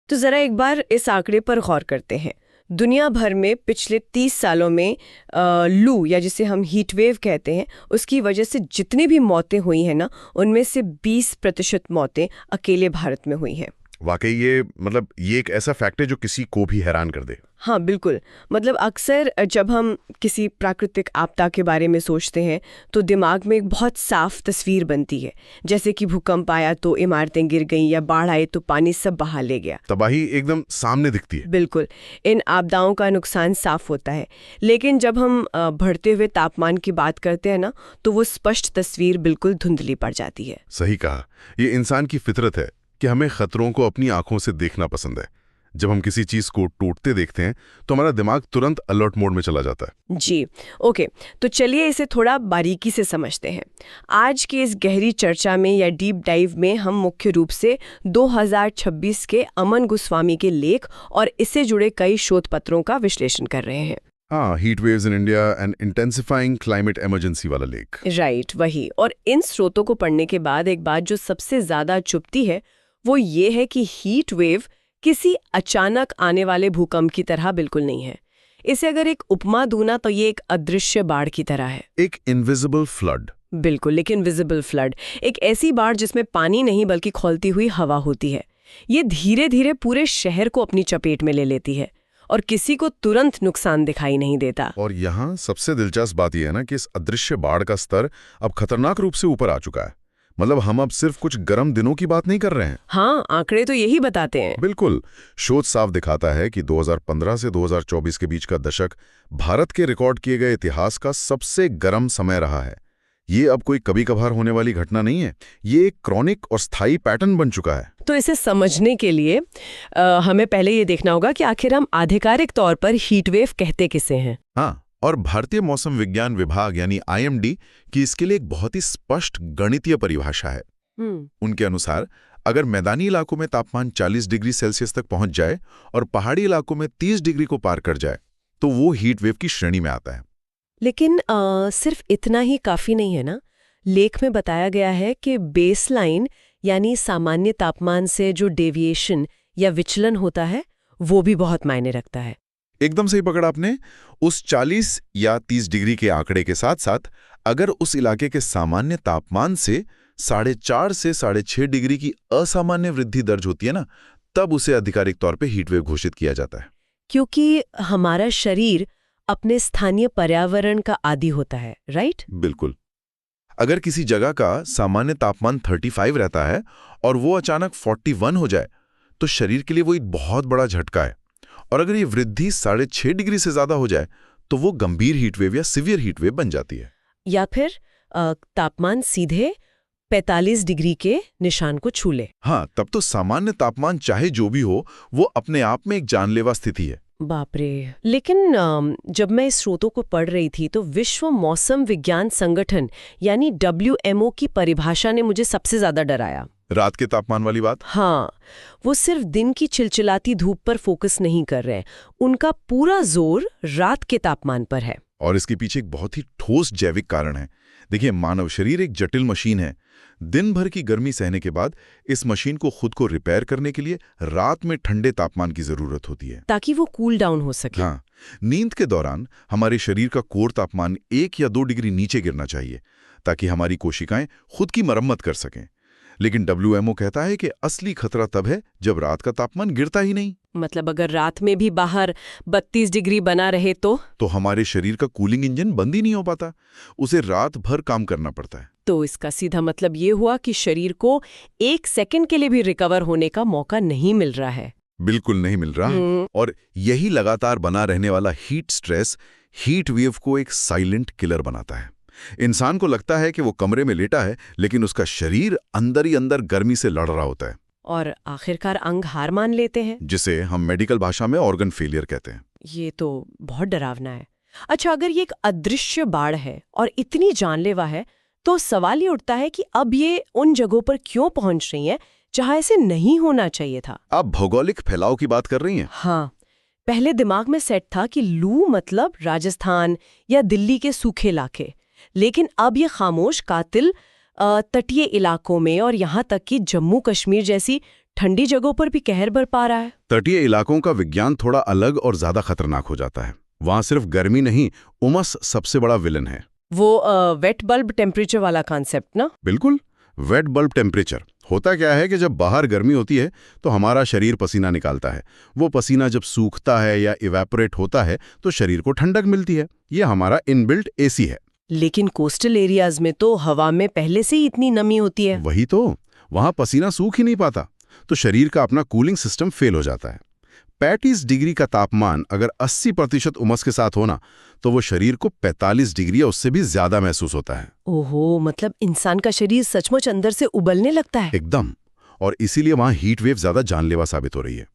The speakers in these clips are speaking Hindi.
तो जरा एक बार इस आंकड़े पर गौर करते हैं। दुनिया भर में पिछले 30 सालों में लू या जिसे हम हीट वेव कहते हैं, उसकी वजह से जितनी भी मौतें हुई हैं ना, उनमें से 20% मौतें अकेले भारत में हुई हैं। वाकई ये एक ऐसा फैक्ट है जो किसी को भी हैरान कर दे। हाँ बिल्कुल। मतलब अक्सर जब हम किसी प्राकृतिक आपदा के बारे में सोचते हैं तो दिमाग में एक बहुत साफ तस्वीर बनती है, जैसे कि भूकंप आया तो इमारतें गिर गईं या बाढ़ आई तो पानी सब बहा ले गया। तबाही एकदम सामने दिखती है। बिल्कुल, इन आपदाओं का नुकसान साफ होता है। लेकिन जब हम बढ़ते हुए तापमान की बात करते हैं ना, तो वो स्पष्ट तस्वीर बिल्कुल धुंधली पड़ जाती है। सही कहा। ये इंसान की फितरत है कि हमें खतरों को अपनी आंखों से देखना पसंद है। जब हम किसी चीज को टूटते देखते हैं तो हमारा दिमाग तुरंत अलर्ट मोड में चला जाता है। जी, ओके। तो चलिए इसे थोड़ा बारीकी से समझते हैं। आज की इस गहरी चर्चा में या डीप डाइव में हम मुख्य रूप से 2026 के अमन गोस्वामी के लेख और इससे जुड़े कई शोध पत्रों का विश्लेषण कर रहे हैं। हाँ, heat waves in India and intensifying climate emergency वाला लेख। राइट, वही। और इन स्रोतों को पढ़ने के बाद एक बात जो सबसे ज्यादा चुभती है वो ये है कि हीट वेव किसी अचानक आने वाले भूकंप की तरह बिल्कुल नहीं है। इसे अगर एक उपमा दूं ना तो ये एक अदृश्य बाढ़ की तरह है। एक इनविजिबल फ्लड। बिल्कुल, लेकिन विजिबल फ्लड, एक ऐसी बाढ़ जिसमें पानी नहीं बल्कि खौलती हुई हवा होती है। ये धीरे धीरे पूरे शहर को अपनी चपेट में ले लेती है और किसी को तुरंत नुकसान दिखाई नहीं देता। और यहाँ सबसे दिलचस्प बात यह है ना कि इस अदृश्य बाढ़ का स्तर अब खतरनाक रूप से ऊपर आ चुका है। मतलब हम अब सिर्फ कुछ गर्म दिनों की बात नहीं कर रहे हैं। हाँ, आंकड़े तो यही बताते हैं। बिल्कुल। शोध साफ दिखाता है कि 2015 से 2024 के बीच का दशक भारत के रिकॉर्ड किए गए इतिहास का सबसे गर्म समय रहा है। ये अब कोई कभी कभार होने वाली घटना नहीं है, ये एक क्रॉनिक और स्थायी पैटर्न बन चुका है। तो इसे समझने के लिए हमें पहले ये देखना होगा कि आखिर हम आधिकारिक तौर पर हीट वेव कहते किसे हैं। हाँ, और भारतीय मौसम विज्ञान विभाग यानी IMD की इसके लिए एक बहुत ही स्पष्ट गणितीय परिभाषा है। उनके अनुसार अगर मैदानी इलाकों में तापमान 40 डिग्री सेल्सियस तक पहुंच जाए और पहाड़ी इलाकों में 30 डिग्री को पार कर जाए तो वो हीट वेव की श्रेणी में आता है। लेकिन सिर्फ इतना ही काफी नहीं है ना। लेख में बताया गया है कि बेसलाइन यानी सामान्य तापमान से जो डेविएशन या विचलन होता है वो भी बहुत मायने रखता है। एकदम सही पकड़ा आपने। उस 40 या 30 डिग्री के आंकड़े के साथ साथ अगर उस इलाके के सामान्य तापमान से 4.5 से 6.5 डिग्री की असामान्य वृद्धि दर्ज होती है ना, तब उसे आधिकारिक तौर पे हीट वेव घोषित किया जाता है। क्योंकि हमारा शरीर अपने स्थानीय पर्यावरण का आदी होता है, राइट? बिल्कुल। अगर किसी जगह का सामान्य तापमान 35 रहता है और वो अचानक 41 हो जाए तो शरीर के लिए वो एक बहुत बड़ा झटका है। और अगर ये वृद्धि 6.5 डिग्री से ज्यादा हो जाए तो वो गंभीर हीटवेव या सिवियर हीटवेव बन जाती है। या फिर तापमान सीधे 45 डिग्री के निशान को छू ले। हाँ, तब तो सामान्य तापमान चाहे जो भी हो वो अपने आप में एक जानलेवा स्थिति है। बाप रे। लेकिन जब मैं इस स्रोतों को पढ़ रही थी तो विश्व मौसम विज्ञान संगठन यानी WMO की परिभाषा ने मुझे सबसे ज्यादा डराया। रात के तापमान वाली बात? हाँ, वो सिर्फ दिन की चिलचिलाती धूप पर फोकस नहीं कर रहे हैं, उनका पूरा जोर रात के तापमान पर है। और इसके पीछे एक बहुत ही ठोस जैविक कारण है। देखिए, मानव शरीर एक जटिल मशीन है। दिन भर की गर्मी सहने के बाद इस मशीन को खुद को रिपेयर करने के लिए रात में ठंडे तापमान की जरूरत होती है ताकि वो कूल डाउन हो सके। हाँ, नींद के दौरान हमारे शरीर का कोर तापमान 1 या 2 डिग्री नीचे गिरना चाहिए ताकि हमारी कोशिकाएं खुद की मरम्मत कर सकें। लेकिन WMO कहता है कि असली खतरा तब है जब रात का तापमान गिरता ही नहीं। मतलब अगर रात में भी बाहर 32 डिग्री बना रहे तो हमारे शरीर का कूलिंग इंजन बंद ही नहीं हो पाता, उसे रात भर काम करना पड़ता है। तो इसका सीधा मतलब ये हुआ कि शरीर को 1 सेकंड के लिए भी रिकवर होने का मौका नहीं मिल रहा है। बिल्कुल नहीं मिल रहा। और यही लगातार बना रहने वाला हीट स्ट्रेस हीट वेव को एक साइलेंट किलर बनाता है। इंसान को लगता है कि वो कमरे में लेटा है, लेकिन उसका शरीर अंदर ही अंदर गर्मी से लड़ रहा होता है और आखिरकार अंग हार मान लेते हैं, जिसे हम मेडिकल भाषा में ऑर्गन फेलियर कहते हैं। ये तो बहुत डरावना है। अच्छा, अगर ये एक अदृश्य बाढ़ है और इतनी जानलेवा है तो सवाल ये उठता है कि अब ये उन जगहों पर क्यों पहुंच रही है जहां ऐसे नहीं होना चाहिए था। आप भौगोलिक फैलाव की बात कर रही हैं? हाँ, पहले दिमाग में सेट था कि लू मतलब राजस्थान या दिल्ली के सूखे इलाके, लेकिन अब ये खामोश कातिल तटीय इलाकों में और यहाँ तक कि जम्मू कश्मीर जैसी ठंडी जगहों पर भी कहर बरपा रहा है। तटीय इलाकों का विज्ञान थोड़ा अलग और ज्यादा खतरनाक हो जाता है। वहां सिर्फ गर्मी नहीं, उमस सबसे बड़ा विलन है। वो वेट बल्ब टेम्परेचर वाला कॉन्सेप्ट ना? बिल्कुल, वेट बल्ब टेम्परेचर। होता क्या है कि जब बाहर गर्मी होती है तो हमारा शरीर पसीना निकालता है। वो पसीना जब सूखता है या इवेपोरेट होता है तो शरीर को ठंडक मिलती है। ये हमारा इनबिल्ट एसी है। लेकिन कोस्टल एरियाज में तो हवा में पहले से ही इतनी नमी होती है। वही तो, वहां पसीना सूख ही नहीं पाता, तो शरीर का अपना कूलिंग सिस्टम फेल हो जाता है। 35 डिग्री का तापमान अगर 80% उमस के साथ होना तो वो शरीर को 45 डिग्री या उससे भी ज्यादा महसूस होता है। ओहो, मतलब इंसान का शरीर सचमुच अंदर से उबलने लगता है। एकदम। और इसीलिए वहां हीट वेव ज्यादा जानलेवा साबित हो रही है।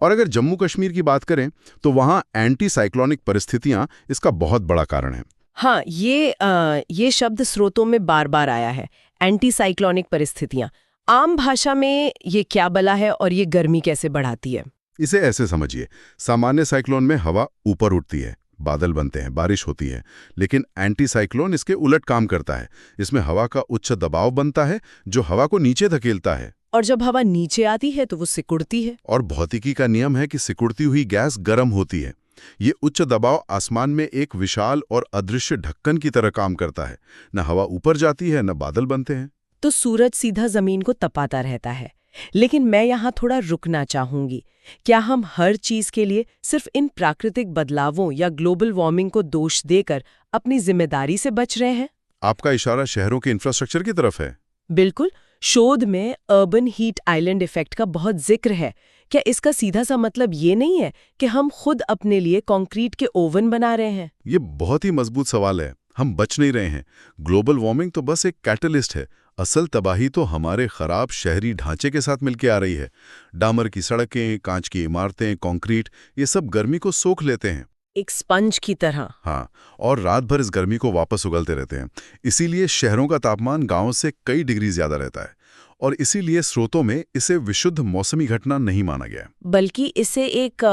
और अगर जम्मू कश्मीर की बात करें तो वहां एंटी साइक्लोनिक परिस्थितियां इसका बहुत बड़ा कारण है। हाँ, ये शब्द स्रोतों में बार बार आया है, एंटी साइक्लोनिक परिस्थितियां। आम भाषा में ये क्या बला है और ये गर्मी कैसे बढ़ाती है? इसे ऐसे समझिए, सामान्य साइक्लोन में हवा ऊपर उठती है, बादल बनते हैं, बारिश होती है। लेकिन एंटी साइक्लोन इसके उलट काम करता है। इसमें हवा का उच्च दबाव बनता है जो हवा को नीचे धकेलता है। और जब हवा नीचे आती है तो वो सिकुड़ती है। और भौतिकी का नियम है कि सिकुड़ती हुई गैस गर्म होती है। ये उच्च दबाव आसमान में एक विशाल और अदृश्य ढक्कन की तरह काम करता है। न हवा ऊपर जाती है, न बादल बनते हैं। तो सूरज सीधा जमीन को तपाता रहता है। लेकिन मैं यहाँ थोड़ा रुकना चाहूंगी। क्या हम हर चीज के लिए सिर्फ इन प्राकृतिक बदलावों या ग्लोबल वार्मिंग को दोष देकर अपनी जिम्मेदारी से बच रहे हैं? आपका इशारा शहरों के इंफ्रास्ट्रक्चर की तरफ है। बिल्कुल। शोध में अर्बन हीट आइलैंड इफेक्ट का बहुत जिक्र है। क्या इसका सीधा सा मतलब ये नहीं है कि हम खुद अपने लिए कंक्रीट के ओवन बना रहे हैं? ये बहुत ही मजबूत सवाल है। हम बच नहीं रहे हैं। ग्लोबल वार्मिंग तो बस एक कैटलिस्ट है। असल तबाही तो हमारे खराब शहरी ढांचे के साथ मिलकर आ रही है। डामर की सड़कें, कांच की इमारतें, कंक्रीट, ये सब गर्मी को सोख लेते हैं, एक स्पंज की तरह। हाँ, और रात भर इस गर्मी को वापस उगलते रहते हैं। इसीलिए शहरों का तापमान गांव से कई डिग्री ज्यादा रहता है। और इसीलिए स्रोतों में इसे विशुद्ध मौसमी घटना नहीं माना गया, बल्कि इसे एक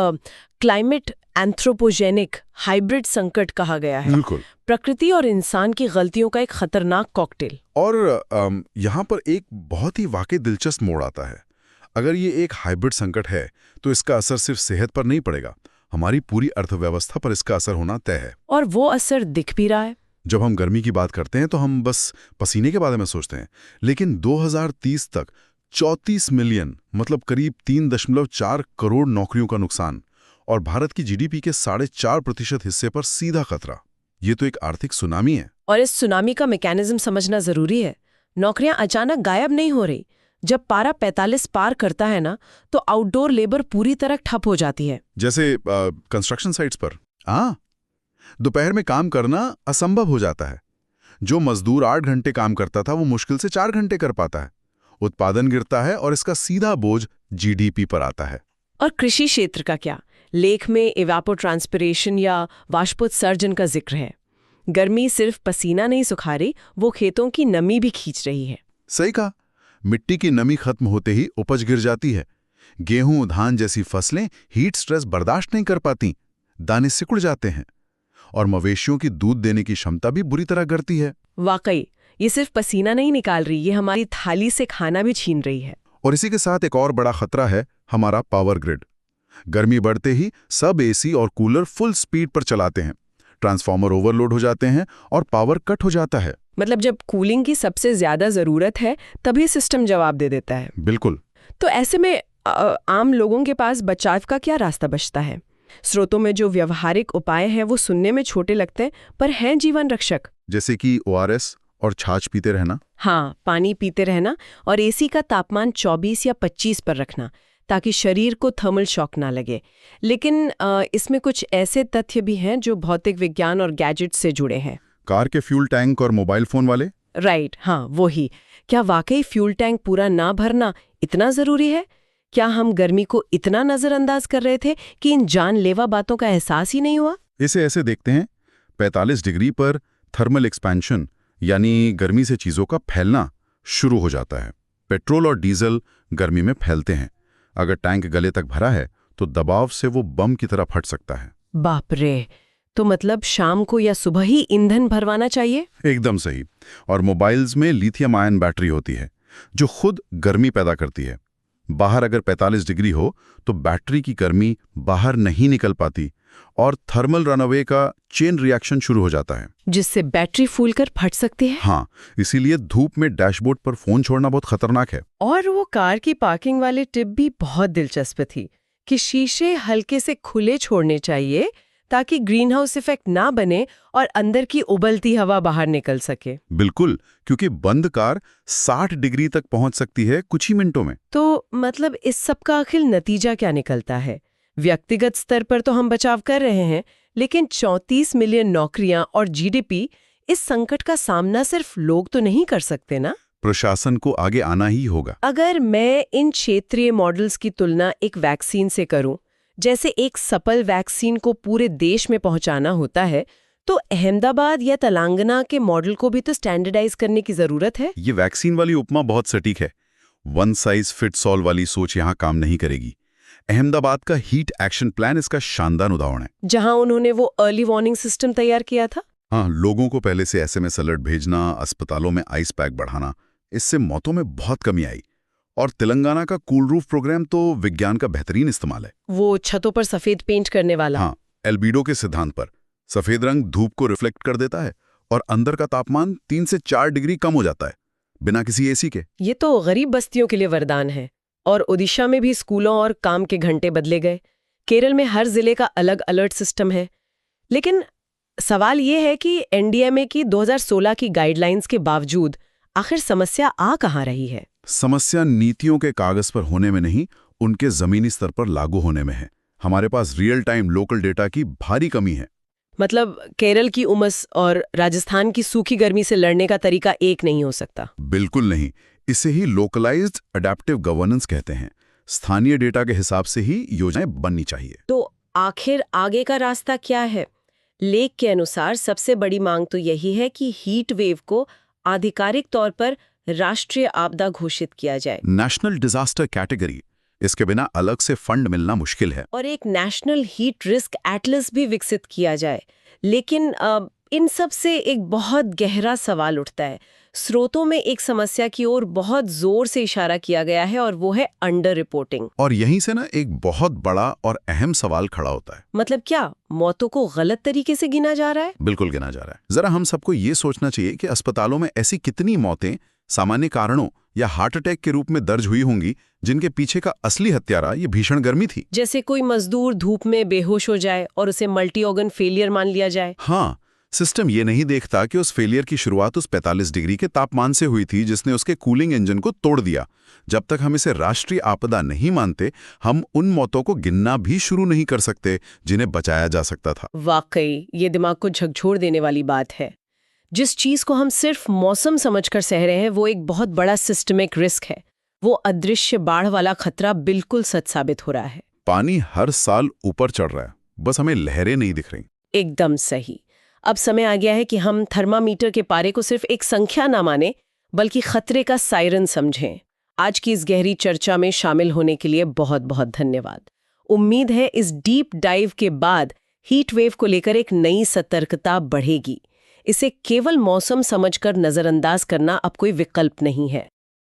क्लाइमेट एंथ्रोपोजेनिक हाइब्रिड संकट कहा गया है। बिल्कुल। प्रकृति और इंसान की गलतियों का एक खतरनाक कॉकटेल। और यहाँ पर एक बहुत ही वाकई दिलचस्प मोड़ आता है। अगर ये एक हाइब्रिड संकट है तो इसका असर सिर्फ सेहत पर नहीं पड़ेगा, हमारी पूरी अर्थव्यवस्था पर इसका असर होना तय है। और वो असर दिख भी रहा है। जब हम गर्मी की बात करते हैं तो हम बस पसीने के बारे में सोचते हैं, लेकिन 2030 तक 34 मिलियन मतलब करीब 3.4 करोड़ नौकरियों का नुकसान और भारत की जीडीपी के 4.5% हिस्से पर सीधा खतरा। ये तो एक आर्थिक सुनामी है। और इस सुनामी का मैकेनिज्म समझना जरूरी है। नौकरियां अचानक गायब नहीं हो रही। जब पारा 45 पार करता है ना, तो आउटडोर लेबर पूरी तरह ठप हो जाती है। जैसे कंस्ट्रक्शन साइट्स पर दोपहर में काम करना असंभव हो जाता है। जो मजदूर 8 घंटे काम करता था वो मुश्किल से 4 घंटे कर पाता है। उत्पादन गिरता है और इसका सीधा बोझ जीडीपी पर आता है। और कृषि क्षेत्र का क्या? लेख में इवापोट्रांसपिरेशन या वाष्पोत्सर्जन का जिक्र है। गर्मी सिर्फ पसीना नहीं सुखा रही, वो खेतों की नमी भी खींच रही है। सही कहा। मिट्टी की नमी खत्म होते ही उपज गिर जाती है। गेहूं, धान जैसी फसलें हीट स्ट्रेस बर्दाश्त नहीं कर पाती, दाने सिकुड़ जाते हैं और मवेशियों की दूध देने की क्षमता भी बुरी तरह गिरती है। वाकई, ये सिर्फ पसीना नहीं निकाल रही, ये हमारी थाली से खाना भी छीन रही है। और इसी के साथ एक और बड़ा खतरा है हमारा पावर ग्रिड। गर्मी बढ़ते ही सब एसी और कूलर फुल स्पीड पर चलाते हैं, ट्रांसफार्मर ओवरलोड हो जाते हैं और पावर कट हो जाता है। मतलब जब कूलिंग की सबसे ज्यादा जरूरत है तभी सिस्टम जवाब दे देता है। बिल्कुल। तो ऐसे में आम लोगों के पास बचाव का क्या रास्ता बचता है? स्रोतों में जो व्यवहारिक उपाय हैं वो सुनने में छोटे लगते हैं पर हैं जीवन रक्षक। जैसे कि ORS और छाछ पीते रहना। हाँ, पानी पीते रहना और एसी का तापमान 24 या 25 पर रखना ताकि शरीर को थर्मल शॉक ना लगे। लेकिन इसमें कुछ ऐसे तथ्य भी हैं जो भौतिक विज्ञान और गैजेट से जुड़े हैं। कार के फ्यूल टैंक और मोबाइल फोन वाले। राइट, हाँ वो ही। क्या वाकई फ्यूल टैंक पूरा ना भरना इतना जरूरी है? क्या हम गर्मी को इतना नजरअंदाज कर रहे थे कि इन जानलेवा बातों का एहसास ही नहीं हुआ? इसे ऐसे देखते हैं, 45 डिग्री पर थर्मल एक्सपेंशन यानी गर्मी से चीजों का फैलना शुरू हो जाता है। पेट्रोल और डीजल गर्मी में फैलते हैं। अगर टैंक गले तक भरा है तो दबाव से वो बम की तरह फट सकता है। बाप रे! तो मतलब शाम को या सुबह ही ईंधन भरवाना चाहिए? एकदम सही। और मोबाइल्स में लिथियम आयन बैटरी होती है जो खुद गर्मी पैदा करती है। बाहर अगर 45 डिग्री हो तो बैटरी की गर्मी बाहर नहीं निकल पाती और थर्मल रनअवे का चेन रिएक्शन शुरू हो जाता है, जिससे बैटरी फूलकर फट सकती है। हाँ, इसीलिए धूप में डैशबोर्ड पर फोन छोड़ना बहुत खतरनाक है। और वो कार की पार्किंग वाली टिप भी बहुत दिलचस्प थी कि शीशे हल्के से खुले छोड़ने चाहिए ताकि ग्रीन हाउस इफेक्ट ना बने और अंदर की उबलती हवा बाहर निकल सके। बिल्कुल, क्योंकि बंद कार 60 डिग्री तक पहुंच सकती है कुछ ही मिनटों में। तो मतलब इस सब का आखिर नतीजा क्या निकलता है? व्यक्तिगत स्तर पर तो हम बचाव कर रहे हैं, लेकिन 34 मिलियन नौकरियां और जीडीपी, इस संकट का सामना सिर्फ लोग तो नहीं कर सकते ना? प्रशासन को आगे आना ही होगा। अगर मैं इन क्षेत्रीय मॉडल्स की तुलना एक वैक्सीन से करूं, जैसे एक सफल वैक्सीन को पूरे देश में पहुंचाना होता है, तो अहमदाबाद या तेलंगाना के मॉडल को भी तो स्टैंडर्डाइज करने की जरूरत है। ये वैक्सीन वाली उपमा बहुत सटीक है। वन साइज फिट्स ऑल वाली सोच यहाँ काम नहीं करेगी। अहमदाबाद का हीट एक्शन प्लान इसका शानदार उदाहरण है, जहां उन्होंने वो अर्ली वार्निंग सिस्टम तैयार किया था। हाँ, लोगों को पहले से एसएमएस अलर्ट भेजना, अस्पतालों में आइस पैक बढ़ाना, इससे मौतों में बहुत कमी आई। और तेलंगाना का कूल रूफ प्रोग्राम तो विज्ञान का बेहतरीन इस्तेमाल है। वो छतों पर सफेद पेंट करने वाला। हाँ, एल्बिडो के सिद्धांत पर सफेद रंग धूप को रिफ्लेक्ट कर देता है और अंदर का तापमान 3 से 4 डिग्री कम हो जाता है बिना किसी एसी के। ये तो गरीब बस्तियों के लिए वरदान है। और ओडिशा में भी स्कूलों और काम के घंटे बदले गए। केरल में हर जिले का अलग अलर्ट सिस्टम है। लेकिन सवाल ये है कि एनडीएमए की 2016 की गाइडलाइंस के बावजूद आखिर समस्या आ कहाँ रही है? समस्या नीतियों के कागज पर होने में नहीं, उनके जमीनी स्तर पर लागू होने में है। हमारे पास रियल टाइम लोकल डेटा की भारी कमी है। मतलब केरल की उमस और राजस्थान की सूखी गर्मी से लड़ने का तरीका एक नहीं हो सकता। बिल्कुल नहीं। इसे ही लोकलाइज्ड अडेप्टिव गवर्नेंस कहते हैं। स्थानीय डेटा के हिसाब से ही योजनाएं बननी चाहिए। तो आखिर आगे का रास्ता क्या है? लेख के अनुसार सबसे बड़ी मांग तो यही है कि हीट वेव को आधिकारिक तौर पर राष्ट्रीय आपदा घोषित किया जाए। नेशनल डिजास्टर कैटेगरी, इसके बिना अलग से फंड मिलना मुश्किल है। और एक नेशनल हीट रिस्क एटलस भी विकसित किया जाए। लेकिन इन सब से एक बहुत गहरा सवाल उठता है। स्रोतों में एक समस्या की ओर बहुत जोर से इशारा किया गया है और वो है अंडर रिपोर्टिंग। और यहीं से ना एक बहुत बड़ा और अहम सवाल खड़ा होता है। मतलब क्या मौतों को गलत तरीके से गिना जा रहा है? बिल्कुल गिना जा रहा है। जरा हम सबको ये सोचना चाहिए कि अस्पतालों में ऐसी कितनी मौतें सामान्य कारणों या हार्ट अटैक के रूप में दर्ज हुई होंगी जिनके पीछे का असली हत्यारा ये भीषण गर्मी थी। जैसे कोई मजदूर धूप में बेहोश हो जाए और उसे मल्टी ऑर्गन फेलियर मान लिया जाए। हाँ, सिस्टम ये नहीं देखता कि उस फेलियर की शुरुआत उस 45 डिग्री के तापमान से हुई थी जिसने उसके कूलिंग इंजन को तोड़ दिया। जब तक हम इसे राष्ट्रीय आपदा नहीं मानते, हम उन मौतों को गिनना भी शुरू नहीं कर सकते जिन्हें बचाया जा सकता था। वाकई ये दिमाग को झकझोर देने वाली बात है। जिस चीज को हम सिर्फ मौसम समझकर सह रहे हैं वो एक बहुत बड़ा सिस्टमिक रिस्क है। वो अदृश्य बाढ़ वाला खतरा बिल्कुल सच साबित हो रहा है। पानी हर साल ऊपर चढ़ रहा है, बस हमें लहरें नहीं दिख रही। एकदम सही। अब समय आ गया है कि हम थर्मामीटर के पारे को सिर्फ एक संख्या ना माने, बल्कि खतरे का सायरन समझें। आज की इस गहरी चर्चा में शामिल होने के लिए बहुत बहुत धन्यवाद। उम्मीद है इस डीप डाइव के बाद हीट वेव को लेकर एक नई सतर्कता बढ़ेगी। इसे केवल मौसम समझकर नजरअंदाज करना अब कोई विकल्प नहीं है।